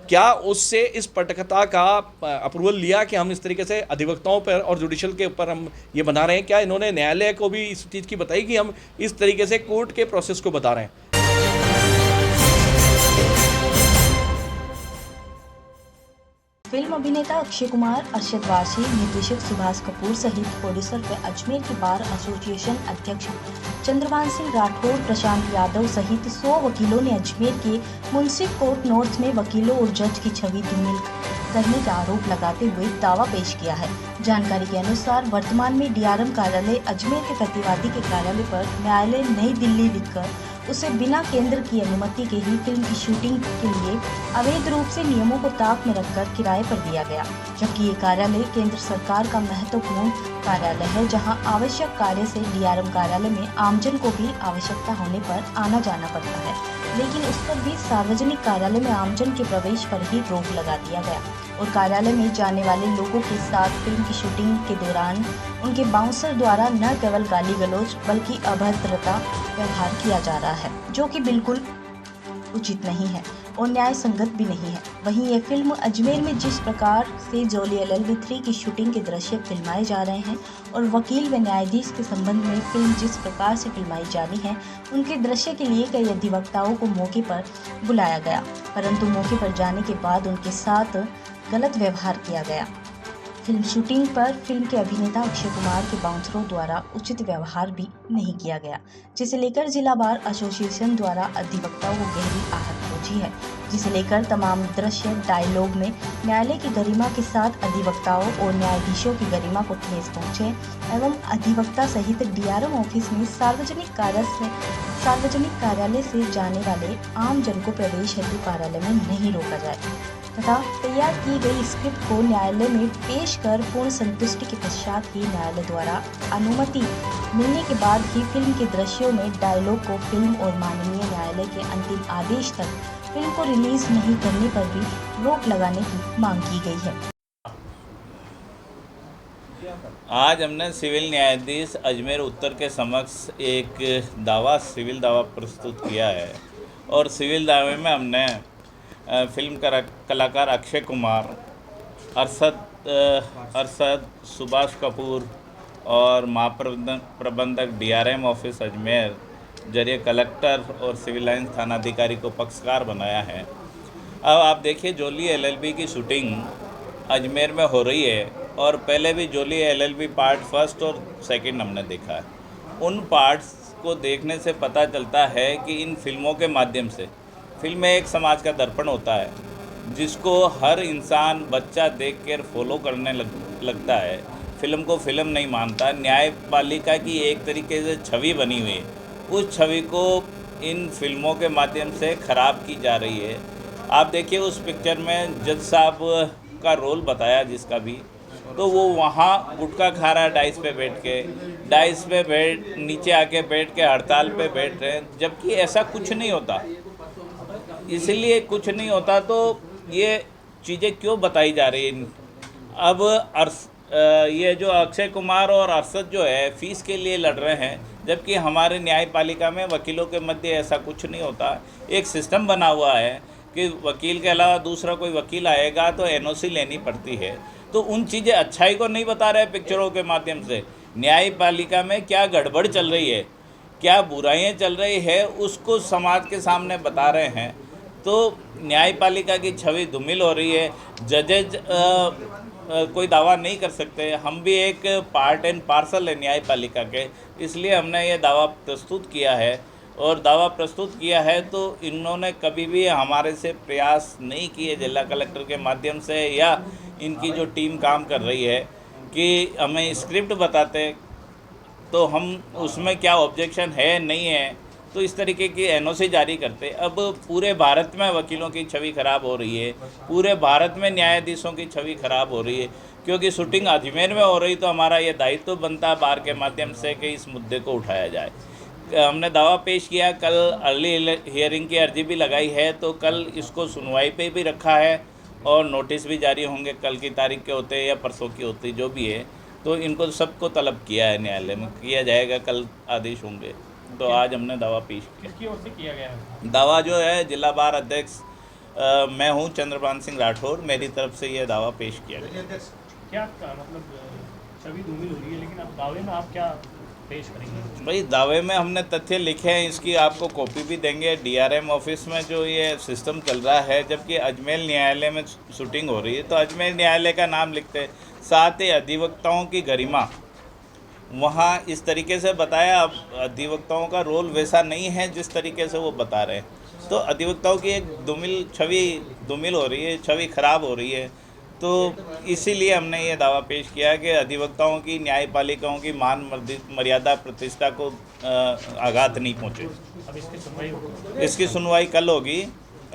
क्या उससे इस पटकथा का अप्रूवल लिया कि हम इस तरीके से अधिवक्ताओं पर और जुडिशल के ऊपर हम ये बना रहे हैं? क्या इन्होंने न्यायालय को भी इस चीज़ की बताई कि हम इस तरीके से कोर्ट के प्रोसेस को बता रहे हैं? फिल्म अभिनेता अक्षय कुमार, अरशद वारसी, निर्देशक सुभाष कपूर सहित प्रोड्यूसर व अजमेर के बार एसोसिएशन अध्यक्ष चंद्रभान सिंह राठौर, प्रशांत यादव सहित 100 वकीलों ने अजमेर के मुंसिफ कोर्ट नॉर्थ में वकीलों और जज की छवि धूमिल करने का आरोप लगाते हुए दावा पेश किया है। जानकारी के अनुसार वर्तमान में डीआरएम कार्यालय अजमेर के प्रतिवादी के कार्यालय पर न्यायालय नई दिल्ली लिखकर उसे बिना केंद्र की अनुमति के ही फिल्म की शूटिंग के लिए अवैध रूप से नियमों को ताक में रखकर किराए पर दिया गया, जबकि ये कार्यालय केंद्र सरकार का महत्वपूर्ण कार्यालय है, जहां आवश्यक कार्य से डीआरएम कार्यालय में आमजन को भी आवश्यकता होने पर आना जाना पड़ता है, लेकिन उस पर भी सार्वजनिक कार्यालय में आमजन के प्रवेश पर ही रोक लगा दिया गया और कार्यालय में जाने वाले लोगों के साथ फिल्म की शूटिंग के दौरान उनके बाउंसर द्वारा न केवल गाली गलौज बल्कि अभद्रता व्यवहार किया जा रहा है, जो कि बिल्कुल उचित नहीं है और न्याय संगत भी नहीं है। वहीं ये फिल्म अजमेर में जिस प्रकार से जोली LLB 3 की शूटिंग के दृश्य फिल्माए जा रहे हैं और वकील व न्यायाधीश के संबंध में फिल्म जिस प्रकार से फिल्माई जानी है, उनके दृश्य के लिए कई अधिवक्ताओं को मौके पर बुलाया गया, परंतु मौके पर जाने के बाद उनके साथ गलत व्यवहार किया गया। फिल्म शूटिंग पर फिल्म के अभिनेता अक्षय कुमार के बाउंसरों द्वारा उचित व्यवहार भी नहीं किया गया, जिसे लेकर जिला बार एसोसिएशन द्वारा अधिवक्ताओं को गहरी आहत पहुंची है, जिसे लेकर तमाम दृश्य डायलॉग में न्यायालय की गरिमा के साथ अधिवक्ताओं और न्यायाधीशों की गरिमा को ठेस पहुंचे एवं अधिवक्ता सहित डीआरएम ऑफिस में सार्वजनिक कार्यालय से जाने वाले आम जन को प्रवेश हेतु कार्यालय में नहीं रोका जाए तथा तैयार की गई स्क्रिप्ट को न्यायालय में पेश कर पूर्ण संतुष्टि के पश्चात ही न्यायालय द्वारा अनुमति मिलने के बाद ही फिल्म के दृश्यों में डायलॉग को फिल्म और माननीय न्यायालय के अंतिम आदेश तक फिल्म को रिलीज नहीं करने पर भी रोक लगाने की मांग की गई है। आज हमने सिविल न्यायाधीश अजमेर उत्तर के समक्ष एक सिविल दावा प्रस्तुत किया है और सिविल दावे में हमने फिल्म कलाकार अक्षय कुमार, अरशद, सुभाष कपूर और महाप्रबंधक डीआरएम ऑफिस अजमेर जरिए कलेक्टर और सिविल लाइन्स थानाधिकारी को पक्षकार बनाया है। अब आप देखिए, जोली LLB की शूटिंग अजमेर में हो रही है और पहले भी जोली LLB पार्ट 1 और 2 हमने देखा है। उन पार्ट्स को देखने से पता चलता है कि इन फिल्मों के माध्यम से, फिल्म एक समाज का दर्पण होता है जिसको हर इंसान, बच्चा देख कर फॉलो करने लगता है। फिल्म को फिल्म नहीं मानता। न्यायपालिका की एक तरीके से छवि बनी हुई है, उस छवि को इन फिल्मों के माध्यम से ख़राब की जा रही है। आप देखिए, उस पिक्चर में जज साहब का रोल बताया जिसका भी, तो वो वहाँ गुटखा खा रहा है डाइस पे नीचे आके बैठ के हड़ताल पे बैठ रहे हैं, जबकि ऐसा कुछ नहीं होता। इसलिए कुछ नहीं होता तो ये चीज़ें क्यों बताई जा रही हैं? अब ये जो अक्षय कुमार और अरशद जो है फीस के लिए लड़ रहे हैं, जबकि हमारे न्यायपालिका में वकीलों के मध्य ऐसा कुछ नहीं होता। एक सिस्टम बना हुआ है कि वकील के अलावा दूसरा कोई वकील आएगा तो NOC लेनी पड़ती है। तो उन चीज़ें अच्छाई को नहीं बता रहे पिक्चरों के माध्यम से। न्यायपालिका में क्या गड़बड़ चल रही है, क्या बुराइयां चल रही है, उसको समाज के सामने बता रहे हैं। तो न्यायपालिका की छवि धूमिल हो रही है। जजेज कोई दावा नहीं कर सकते। हम भी एक पार्ट एंड पार्सल है न्यायपालिका के, इसलिए हमने ये दावा प्रस्तुत किया है। और दावा प्रस्तुत किया है तो इन्होंने कभी भी हमारे से प्रयास नहीं किए जिला कलेक्टर के माध्यम से या इनकी जो टीम काम कर रही है कि हमें स्क्रिप्ट बताते तो हम उसमें क्या ऑब्जेक्शन है नहीं है, तो इस तरीके की NOC जारी करते। अब पूरे भारत में वकीलों की छवि ख़राब हो रही है, पूरे भारत में न्यायाधीशों की छवि ख़राब हो रही है, क्योंकि शूटिंग अजमेर में हो रही, तो हमारा ये दायित्व बनता है बार के माध्यम से कि इस मुद्दे को उठाया जाए। हमने दावा पेश किया, कल अर्ली हियरिंग की अर्जी भी लगाई है, तो कल इसको सुनवाई पे भी रखा है और नोटिस भी जारी होंगे, कल की तारीख के होते हैं या परसों की होती, जो भी है। तो इनको सबको तलब किया है, न्यायालय में किया जाएगा, कल आदेश होंगे। तो आज हमने दावा पेश किया। किसकी ओर से किया गया है? दावा जो है जिला बार अध्यक्ष मैं हूं चंद्रभान सिंह राठौर, मेरी तरफ से यह दावा पेश किया गया। क्या मतलब छवि धूमिल हो रही है, लेकिन अब दावे में आप क्या पेश करेंगे? भाई दावे में हमने तथ्य लिखे हैं, इसकी आपको कॉपी भी देंगे। डीआरएम ऑफिस में जो ये सिस्टम चल रहा है, जबकि अजमेर न्यायालय में शूटिंग हो रही है तो अजमेर न्यायालय का नाम लिखते हैं, साथ ही अधिवक्ताओं की गरिमा वहाँ इस तरीके से बताया। अब अधिवक्ताओं का रोल वैसा नहीं है जिस तरीके से वो बता रहे हैं, तो अधिवक्ताओं की एक छवि धूमिल हो रही है, छवि खराब हो रही है। तो इसीलिए हमने ये दावा पेश किया कि अधिवक्ताओं की, न्यायपालिकाओं की मान मर्यादा प्रतिष्ठा को आघात नहीं पहुँचे। अब इसकी सुनवाई होगी? इसकी सुनवाई कल होगी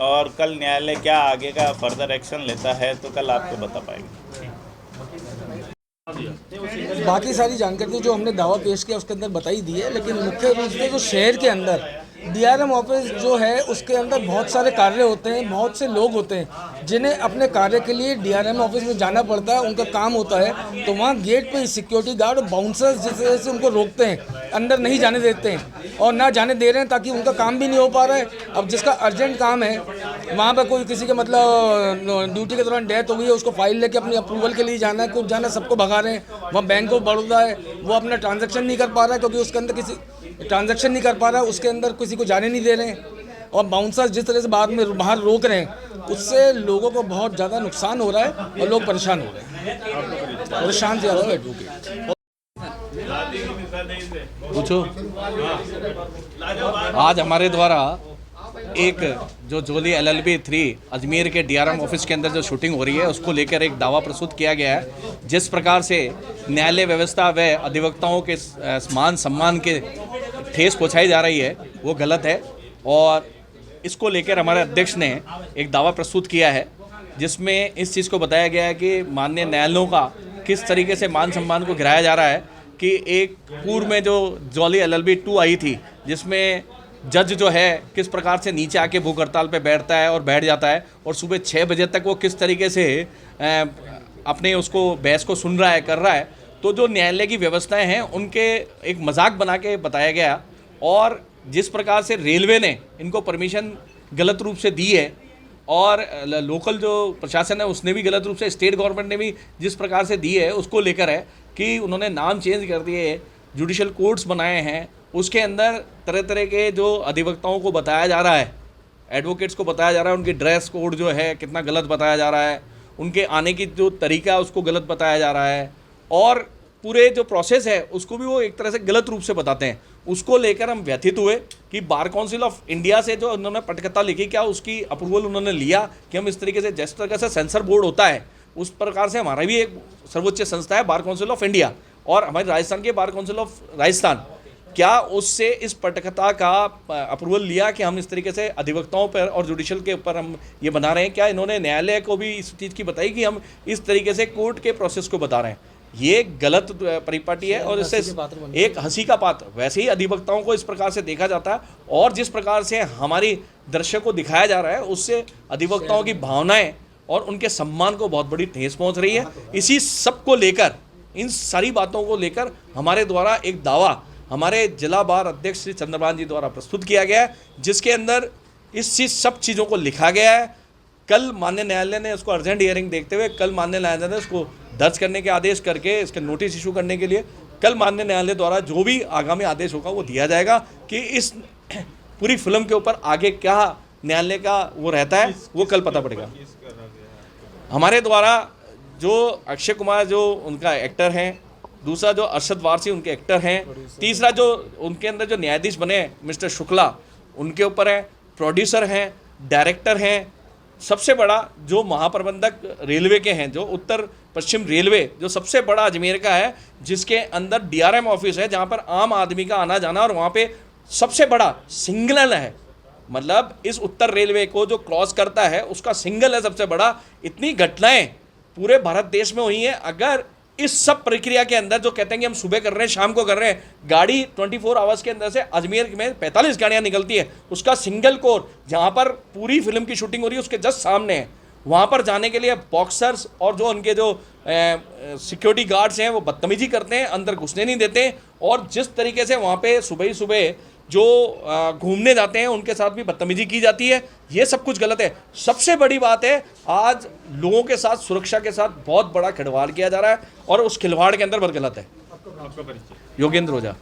और कल न्यायालय क्या आगे का फर्दर एक्शन लेता है तो कल आपको बता पाएंगे। बाकी सारी जानकारी जो हमने दावा पेश किया उसके अंदर बताई दी है, लेकिन मुख्य रूप से जो शहर के अंदर डीआरएम ऑफिस जो है उसके अंदर बहुत सारे कार्य होते हैं, बहुत से लोग होते हैं जिन्हें अपने कार्य के लिए डीआरएम ऑफिस में जाना पड़ता है, उनका काम होता है। तो वहाँ गेट पे सिक्योरिटी गार्ड और बाउंसर्स जिस तरह से उनको रोकते हैं, अंदर नहीं जाने देते हैं और ना जाने दे रहे हैं, ताकि उनका काम भी नहीं हो पा रहा है। अब जिसका अर्जेंट काम है, वहाँ पर कोई किसी के मतलब ड्यूटी के दौरान डेथ हो गई है, उसको फाइल लेके अपनी अप्रूवल के लिए जाना है, कुछ जाना, सबको भगा रहे हैं। वहाँ बैंक ऑफ बड़ौदा है, वो अपना ट्रांजैक्शन नहीं कर पा रहा है क्योंकि उसके अंदर किसी ट्रांजैक्शन नहीं कर पा रहा है, उसके अंदर किसी को जाने नहीं दे रहे हैं। और बाउंसर्स जिस तरह से बाहर रोक रहे हैं, उससे लोगों को बहुत ज़्यादा नुकसान हो रहा है और लोग परेशान हो रहे हैं। और शांत यादव एडवोकेट। पूछो। आज हमारे द्वारा एक जो जोली LLB 3 अजमेर के डीआरएम ऑफिस के अंदर जो शूटिंग हो रही है उसको लेकर एक दावा प्रस्तुत किया गया है। जिस प्रकार से न्यायालय व्यवस्था व अधिवक्ताओं के मान सम्मान के ठेस पहुंचाई जा रही है वो गलत है, और इसको लेकर हमारे अध्यक्ष ने एक दावा प्रस्तुत किया है जिसमें इस चीज़ को बताया गया है कि माननीय न्यायालयों का किस तरीके से मान सम्मान को गिराया जा रहा है। कि एक पूर्व में जो जोली LLB 2 आई थी जिसमें जज जो है किस प्रकार से नीचे आके भूख हड़ताल पे बैठता है और बैठ जाता है, और सुबह 6 बजे तक वो किस तरीके से अपने उसको बहस को सुन रहा है, कर रहा है। तो जो न्यायालय की व्यवस्थाएं हैं उनके एक मजाक बना के बताया गया, और जिस प्रकार से रेलवे ने इनको परमिशन गलत रूप से दी है और लोकल जो प्रशासन है उसने भी गलत रूप से, स्टेट गवर्नमेंट ने भी जिस प्रकार से दी है उसको लेकर है कि उन्होंने नाम चेंज कर दिए, जुडिशल कोर्ट्स बनाए हैं, उसके अंदर तरह तरह के जो अधिवक्ताओं को बताया जा रहा है, एडवोकेट्स को बताया जा रहा है, उनकी ड्रेस कोड जो है कितना गलत बताया जा रहा है, उनके आने की जो तरीका है उसको गलत बताया जा रहा है, और पूरे जो प्रोसेस है उसको भी वो एक तरह से गलत रूप से बताते हैं। उसको लेकर हम व्यथित हुए कि बार काउंसिल ऑफ इंडिया से जो उन्होंने पटकथा लिखी, क्या उसकी अप्रूवल उन्होंने लिया कि हम इस तरीके से, जिस तरह से सेंसर बोर्ड होता है उस प्रकार से हमारा भी एक सर्वोच्च संस्था है बार काउंसिल ऑफ इंडिया, और हमारे राजस्थान के बार काउंसिल ऑफ राजस्थान, क्या उससे इस पटकथा का अप्रूवल लिया कि हम इस तरीके से अधिवक्ताओं पर और जुडिशल के ऊपर हम ये बना रहे हैं? क्या इन्होंने न्यायालय को भी इस चीज़ की बताई कि हम इस तरीके से कोर्ट के प्रोसेस को बता रहे हैं? ये गलत परिपाटी है और इससे एक हंसी का पात्र। वैसे ही अधिवक्ताओं को इस प्रकार से देखा जाता है, और जिस प्रकार से हमारी दृश्य को दिखाया जा रहा है उससे अधिवक्ताओं की भावनाएं और उनके सम्मान को बहुत बड़ी ठेस पहुंच रही है। इसी सब को लेकर, इन सारी बातों को लेकर हमारे द्वारा एक दावा हमारे जिला बार अध्यक्ष श्री चंद्रभान जी द्वारा प्रस्तुत किया गया है, जिसके अंदर सब चीज़ों को लिखा गया है। कल माननीय न्यायालय ने उसको अर्जेंट हियरिंग देखते हुए कल माननीय न्यायालय ने उसको दर्ज करने के आदेश करके इसके नोटिस इशू करने के लिए कल माननीय न्यायालय द्वारा जो भी आगामी आदेश होगा वो दिया जाएगा कि इस पूरी फिल्म के ऊपर आगे क्या न्यायालय का वो रहता है वो कल पता पड़ेगा। हमारे द्वारा जो अक्षय कुमार जो उनका एक्टर हैं, दूसरा जो अरशद वारसी उनके एक्टर हैं, तीसरा जो उनके अंदर जो न्यायाधीश बने मिस्टर शुक्ला उनके ऊपर है, प्रोड्यूसर हैं, डायरेक्टर हैं, सबसे बड़ा जो महाप्रबंधक रेलवे के हैं, जो उत्तर पश्चिम रेलवे जो सबसे बड़ा अजमेर का है, जिसके अंदर डीआरएम ऑफिस है जहाँ पर आम आदमी का आना जाना, और वहाँ पे सबसे बड़ा सिंगल है, मतलब इस उत्तर रेलवे को जो क्रॉस करता है उसका सिंगल है सबसे बड़ा। इतनी घटनाएं पूरे भारत देश में हुई हैं। अगर इस सब प्रक्रिया के अंदर जो कहते हैं कि हम सुबह कर रहे हैं शाम को कर रहे हैं, गाड़ी 24 आवर्स के अंदर से अजमेर में 45 गाड़ियां निकलती है, उसका सिंगल कोर जहां पर पूरी फिल्म की शूटिंग हो रही है उसके जस्ट सामने है। वहां पर जाने के लिए बॉक्सर्स और जो उनके जो सिक्योरिटी गार्ड्स हैं वो बदतमीजी करते हैं, अंदर घुसने नहीं देते, और जिस तरीके से वहाँ पे सुबह ही सुबह जो घूमने जाते हैं उनके साथ भी बदतमीजी की जाती है। ये सब कुछ गलत है। सबसे बड़ी बात है, आज लोगों के साथ, सुरक्षा के साथ बहुत बड़ा खिलवाड़ किया जा रहा है और उस खिलवाड़ के अंदर बहुत गलत है। योगेंद्र ओझा।